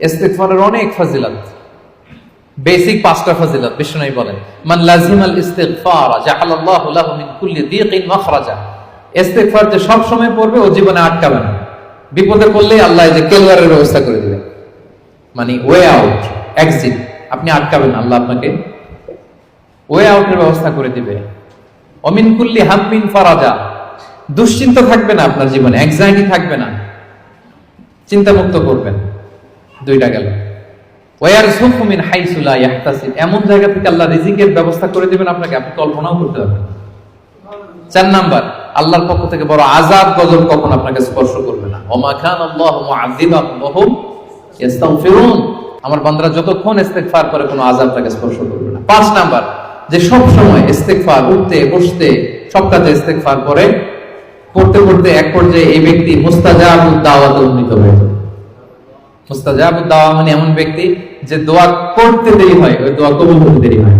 ইস্তিগফারের অনেক ফজিলত, বেসিক 5টা ফজিলত বিষ্ণু বলেন, মান লাজিমাল ইস্তিগফার জাআলাল্লাহু লাহু মিন কুল্লি দীকিন মাখরাজা। ইস্তিগফার যে সব সময় পড়বে ও জীবনে আটকাবে না, বিপদে পড়লে আল্লাহ যে কেলওয়ারের ব্যবস্থা করে দিবে, মানে ওয়ে আউট, এক্সিট। আপনি আটকাবেন, আল্লাহ আপনাকে ওয়ে আউটের ব্যবস্থা করে দিবে। অমিন কুল্লি হাম্মিন ফারাজা, দুশ্চিন্তা থাকবে না আপনার জীবনে, অ্যাংজাইটি থাকবে না, চিন্তা মুক্ত করবেন। 2টা গেল। ওয়ারযুকহু মিন হাইসু লা ইয়াহতাসিব, এমন জায়গা থেকে আল্লাহ রিজিকের ব্যবস্থা করে দিবেন আপনাকে, আপনি কল্পনাও করতে পারবেন। 4 নাম্বার, আল্লাহর পক্ষ থেকে বড় আযাব গজব কখন আপনাকে স্পর্শ করবে না। ওমা কানাল্লাহু মুআযিবাহুম ওয়া হুম ইস্তাগফিরুন, আমার বান্দারা যতক্ষণ ইস্তিগফার করে কোনো আযাব তাকে স্পর্শ করবে না। 5 নাম্বার, যে সব সময় ইস্তিগফার, উঠতে বসতে সব কাজে ইস্তিগফার করে, পড়তে পড়তে এক পর্যায়ে এই ব্যক্তি মুস্তাজাবুদ দাওয়াতে উন্নীত হয়ে যায়। মুস্তাজাবুদ দাওয়া মানে এমন ব্যক্তি যে দোয়া করতে দেরি হয়, ওই দোয়া কবুল হতে দেরি হয়।